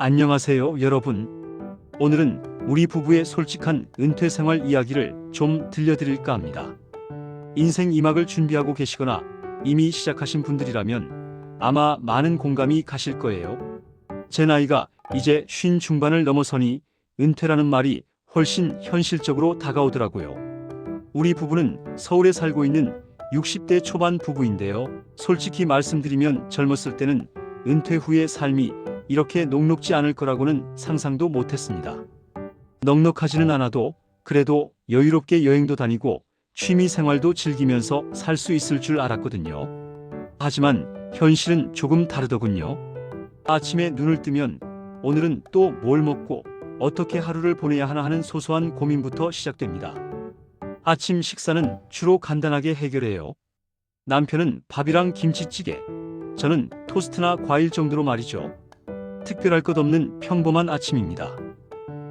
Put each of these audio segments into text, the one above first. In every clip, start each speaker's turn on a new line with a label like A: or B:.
A: 안녕하세요, 여러분. 오늘은 우리 부부의 솔직한 은퇴 생활 이야기를 좀 들려드릴까 합니다. 인생 2막을 준비하고 계시거나 이미 시작하신 분들이라면 아마 많은 공감이 가실 거예요. 제 나이가 이제 50 중반을 넘어서니 은퇴라는 말이 훨씬 현실적으로 다가오더라고요. 우리 부부는 서울에 살고 있는 60대 초반 부부인데요. 솔직히 말씀드리면 젊었을 때는 은퇴 후의 삶이 이렇게 녹록지 않을 거라고는 상상도 못했습니다. 넉넉하지는 않아도 그래도 여유롭게 여행도 다니고 취미 생활도 즐기면서 살 수 있을 줄 알았거든요. 하지만 현실은 조금 다르더군요. 아침에 눈을 뜨면 오늘은 또 뭘 먹고 어떻게 하루를 보내야 하나 하는 소소한 고민부터 시작됩니다. 아침 식사는 주로 간단하게 해결해요. 남편은 밥이랑 김치찌개, 저는 토스트나 과일 정도로 말이죠. 특별할 것 없는 평범한 아침입니다.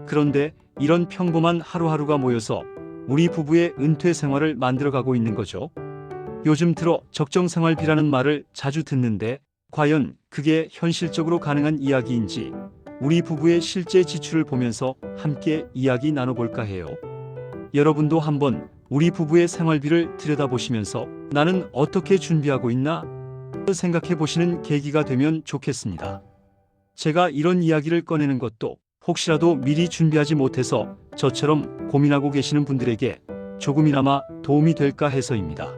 A: 그런데 이런 평범한 하루하루가 모여서 우리 부부의 은퇴 생활을 만들어가고 있는 거죠. 요즘 들어 적정생활비라는 말을 자주 듣는데 과연 그게 현실적으로 가능한 이야기인지 우리 부부의 실제 지출을 보면서 함께 이야기 나눠볼까 해요. 여러분도 한번 우리 부부의 생활비를 들여다보시면서 나는 어떻게 준비하고 있나 생각해 보시는 계기가 되면 좋겠습니다. 제가 이런 이야기를 꺼내는 것도 혹시라도 미리 준비하지 못해서 저처럼 고민하고 계시는 분들에게 조금이나마 도움이 될까 해서입니다.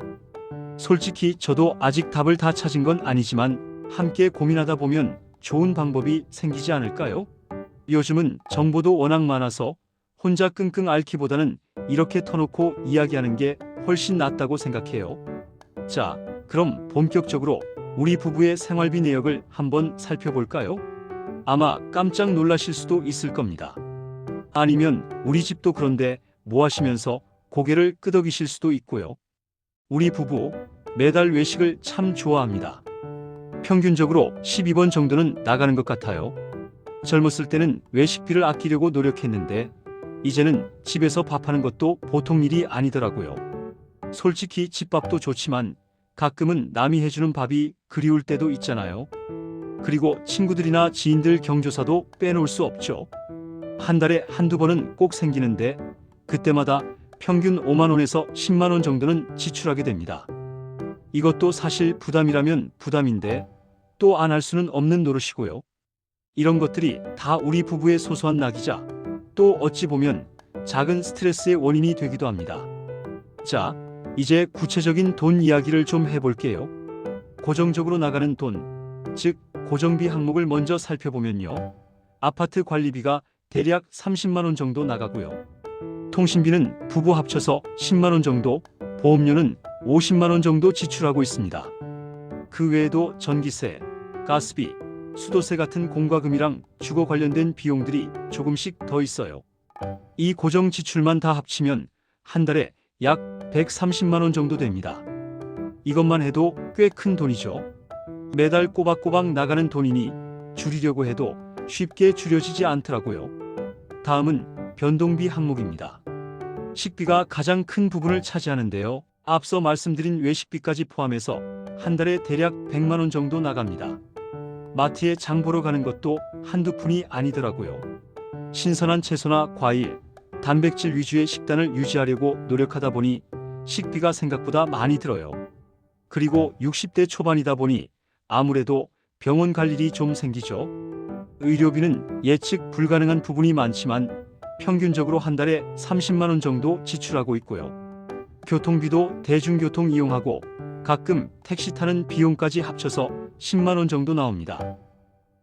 A: 솔직히 저도 아직 답을 다 찾은 건 아니지만 함께 고민하다 보면 좋은 방법이 생기지 않을까요? 요즘은 정보도 워낙 많아서 혼자 끙끙 앓기보다는 이렇게 터놓고 이야기하는 게 훨씬 낫다고 생각해요. 자, 그럼 본격적으로 우리 부부의 생활비 내역을 한번 살펴볼까요? 아마 깜짝 놀라실 수도 있을 겁니다. 아니면 우리 집도 그런데 뭐 하시면서 고개를 끄덕이실 수도 있고요. 우리 부부 매달 외식을 참 좋아합니다. 평균적으로 12번 정도는 나가는 것 같아요. 젊었을 때는 외식비를 아끼려고 노력했는데 이제는 집에서 밥하는 것도 보통 일이 아니더라고요. 솔직히 집밥도 좋지만 가끔은 남이 해주는 밥이 그리울 때도 있잖아요. 그리고 친구들이나 지인들 경조사도 빼놓을 수 없죠. 한 달에 한두 번은 꼭 생기는데 그때마다 평균 5만 원에서 10만 원 정도는 지출하게 됩니다. 이것도 사실 부담이라면 부담인데 또 안 할 수는 없는 노릇이고요. 이런 것들이 다 우리 부부의 소소한 낙이자 또 어찌 보면 작은 스트레스의 원인이 되기도 합니다. 자, 이제 구체적인 돈 이야기를 좀 해볼게요. 고정적으로 나가는 돈, 즉 고정비 항목을 먼저 살펴보면요. 아파트 관리비가 대략 30만 원 정도 나가고요. 통신비는 부부 합쳐서 10만 원 정도, 보험료는 50만 원 정도 지출하고 있습니다. 그 외에도 전기세, 가스비, 수도세 같은 공과금이랑 주거 관련된 비용들이 조금씩 더 있어요. 이 고정 지출만 다 합치면 한 달에 약 130만 원 정도 됩니다. 이것만 해도 꽤 큰 돈이죠. 매달 꼬박꼬박 나가는 돈이니 줄이려고 해도 쉽게 줄여지지 않더라고요. 다음은 변동비 항목입니다. 식비가 가장 큰 부분을 차지하는데요. 앞서 말씀드린 외식비까지 포함해서 한 달에 대략 100만 원 정도 나갑니다. 마트에 장 보러 가는 것도 한두 푼이 아니더라고요. 신선한 채소나 과일, 단백질 위주의 식단을 유지하려고 노력하다 보니 식비가 생각보다 많이 들어요. 그리고 60대 초반이다 보니 아무래도 병원 갈 일이 좀 생기죠. 의료비는 예측 불가능한 부분이 많지만 평균적으로 한 달에 30만 원 정도 지출하고 있고요. 교통비도 대중교통 이용하고 가끔 택시 타는 비용까지 합쳐서 10만 원 정도 나옵니다.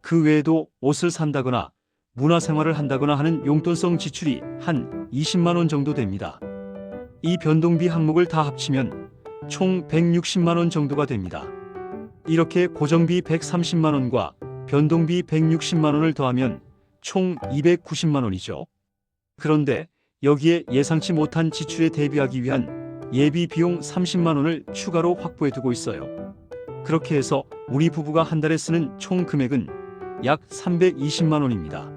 A: 그 외에도 옷을 산다거나 문화생활을 한다거나 하는 용돈성 지출이 한 20만 원 정도 됩니다. 이 변동비 항목을 다 합치면 총 160만 원 정도가 됩니다. 이렇게 고정비 130만 원과 변동비 160만 원을 더하면 총 290만 원이죠. 그런데 여기에 예상치 못한 지출에 대비하기 위한 예비 비용 30만 원을 추가로 확보해 두고 있어요. 그렇게 해서 우리 부부가 한 달에 쓰는 총 금액은 약 320만 원입니다.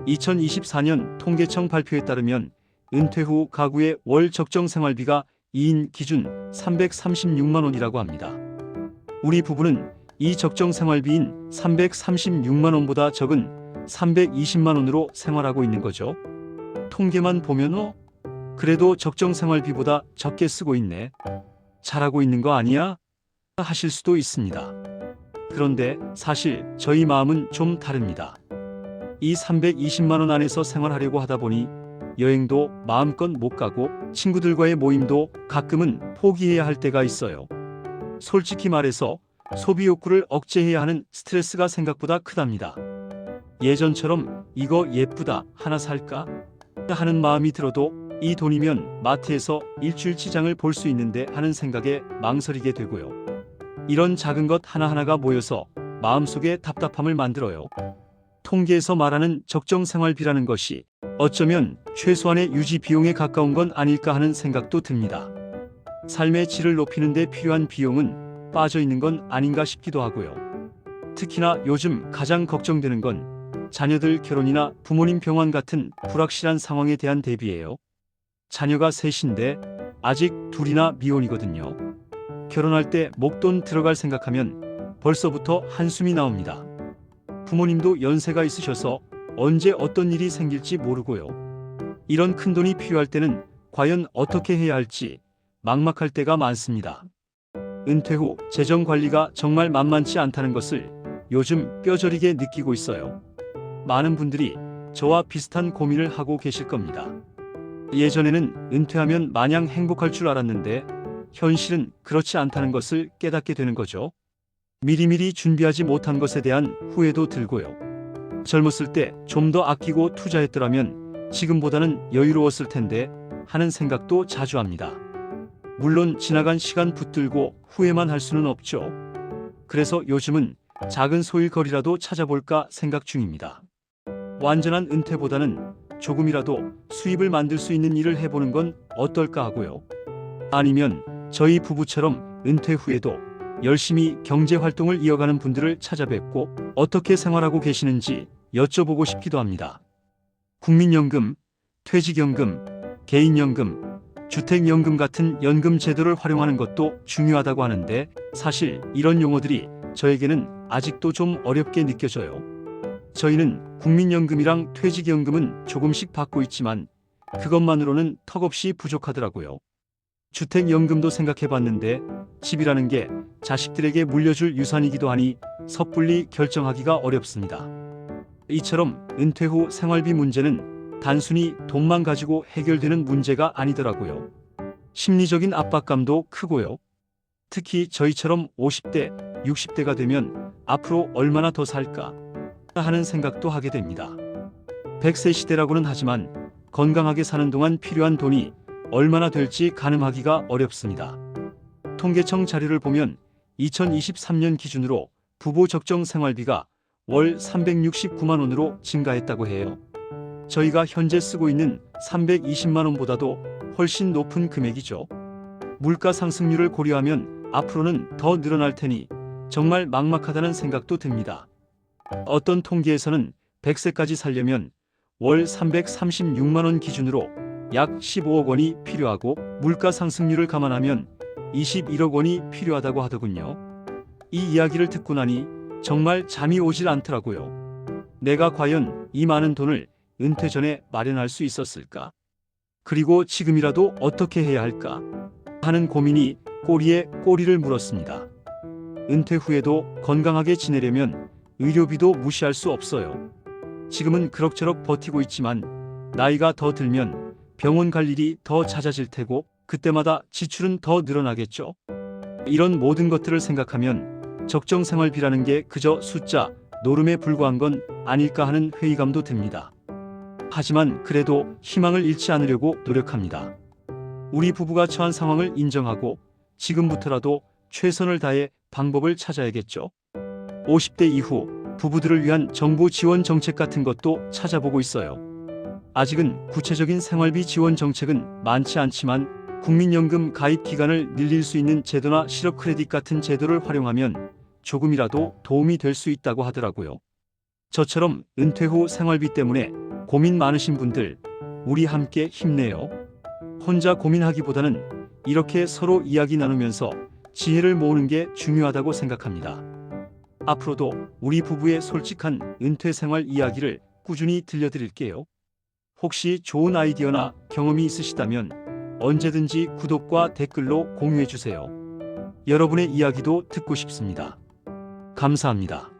A: 2024년 통계청 발표에 따르면 은퇴 후 가구의 월 적정 생활비가 2인 기준 336만 원이라고 합니다. 우리 부부는 이 적정 생활비인 336만 원보다 적은 320만 원으로 생활하고 있는 거죠. 통계만 보면 그래도 적정 생활비보다 적게 쓰고 있네. 잘하고 있는 거 아니야? 하실 수도 있습니다. 그런데 사실 저희 마음은 좀 다릅니다. 이 320만 원 안에서 생활하려고 하다 보니 여행도 마음껏 못 가고 친구들과의 모임도 가끔은 포기해야 할 때가 있어요. 솔직히 말해서 소비 욕구를 억제해야 하는 스트레스가 생각보다 크답니다. 예전처럼 이거 예쁘다 하나 살까 하는 마음이 들어도 이 돈이면 마트에서 일주일치장을 볼 수 있는데 하는 생각에 망설이게 되고요. 이런 작은 것 하나하나가 모여서 마음속에 답답함을 만들어요. 통계에서 말하는 적정 생활비라는 것이 어쩌면 최소한의 유지 비용에 가까운 건 아닐까 하는 생각도 듭니다. 삶의 질을 높이는 데 필요한 비용은 빠져 있는 건 아닌가 싶기도 하고요. 특히나 요즘 가장 걱정되는 건 자녀들 결혼이나 부모님 병환 같은 불확실한 상황에 대한 대비예요. 자녀가 셋인데 아직 둘이나 미혼이거든요. 결혼할 때 목돈 들어갈 생각하면 벌써부터 한숨이 나옵니다. 부모님도 연세가 있으셔서 언제 어떤 일이 생길지 모르고요. 이런 큰돈이 필요할 때는 과연 어떻게 해야 할지 막막할 때가 많습니다. 은퇴 후 재정 관리가 정말 만만치 않다는 것을 요즘 뼈저리게 느끼고 있어요. 많은 분들이 저와 비슷한 고민을 하고 계실 겁니다. 예전에는 은퇴하면 마냥 행복할 줄 알았는데 현실은 그렇지 않다는 것을 깨닫게 되는 거죠. 미리미리 준비하지 못한 것에 대한 후회도 들고요. 젊었을 때 좀 더 아끼고 투자했더라면 지금보다는 여유로웠을 텐데 하는 생각도 자주 합니다. 물론 지나간 시간 붙들고 후회만 할 수는 없죠. 그래서 요즘은 작은 소일거리라도 찾아볼까 생각 중입니다. 완전한 은퇴보다는 조금이라도 수입을 만들 수 있는 일을 해보는 건 어떨까 하고요. 아니면 저희 부부처럼 은퇴 후에도 열심히 경제활동을 이어가는 분들을 찾아뵙고 어떻게 생활하고 계시는지 여쭤보고 싶기도 합니다. 국민연금, 퇴직연금, 개인연금, 주택연금 같은 연금 제도를 활용하는 것도 중요하다고 하는데 사실 이런 용어들이 저에게는 아직도 좀 어렵게 느껴져요. 저희는 국민연금이랑 퇴직연금은 조금씩 받고 있지만 그것만으로는 턱없이 부족하더라고요. 주택연금도 생각해봤는데 집이라는 게 자식들에게 물려줄 유산이기도 하니 섣불리 결정하기가 어렵습니다. 이처럼 은퇴 후 생활비 문제는 단순히 돈만 가지고 해결되는 문제가 아니더라고요. 심리적인 압박감도 크고요. 특히 저희처럼 50대, 60대가 되면 앞으로 얼마나 더 살까 하는 생각도 하게 됩니다. 100세 시대라고는 하지만 건강하게 사는 동안 필요한 돈이 얼마나 될지 가늠하기가 어렵습니다. 통계청 자료를 보면 2023년 기준으로 부부 적정 생활비가 월 369만 원으로 증가했다고 해요. 저희가 현재 쓰고 있는 320만 원보다도 훨씬 높은 금액이죠. 물가 상승률을 고려하면 앞으로는 더 늘어날 테니 정말 막막하다는 생각도 듭니다. 어떤 통계에서는 100세까지 살려면 월 336만 원 기준으로 약 15억 원이 필요하고 물가 상승률을 감안하면 21억 원이 필요하다고 하더군요. 이 이야기를 듣고 나니 정말 잠이 오질 않더라고요. 내가 과연 이 많은 돈을 은퇴 전에 마련할 수 있었을까? 그리고 지금이라도 어떻게 해야 할까? 하는 고민이 꼬리에 꼬리를 물었습니다. 은퇴 후에도 건강하게 지내려면 의료비도 무시할 수 없어요. 지금은 그럭저럭 버티고 있지만 나이가 더 들면 병원 갈 일이 더 잦아질 테고 그때마다 지출은 더 늘어나겠죠. 이런 모든 것들을 생각하면 적정 생활비라는 게 그저 숫자, 노름에 불과한 건 아닐까 하는 회의감도 듭니다. 하지만 그래도 희망을 잃지 않으려고 노력합니다. 우리 부부가 처한 상황을 인정하고 지금부터라도 최선을 다해 방법을 찾아야겠죠. 50대 이후 부부들을 위한 정부 지원 정책 같은 것도 찾아보고 있어요. 아직은 구체적인 생활비 지원 정책은 많지 않지만 국민연금 가입 기간을 늘릴 수 있는 제도나 실업 크레딧 같은 제도를 활용하면 조금이라도 도움이 될 수 있다고 하더라고요. 저처럼 은퇴 후 생활비 때문에 고민 많으신 분들, 우리 함께 힘내요. 혼자 고민하기보다는 이렇게 서로 이야기 나누면서 지혜를 모으는 게 중요하다고 생각합니다. 앞으로도 우리 부부의 솔직한 은퇴 생활 이야기를 꾸준히 들려드릴게요. 혹시 좋은 아이디어나 경험이 있으시다면 언제든지 구독과 댓글로 공유해 주세요. 여러분의 이야기도 듣고 싶습니다. 감사합니다.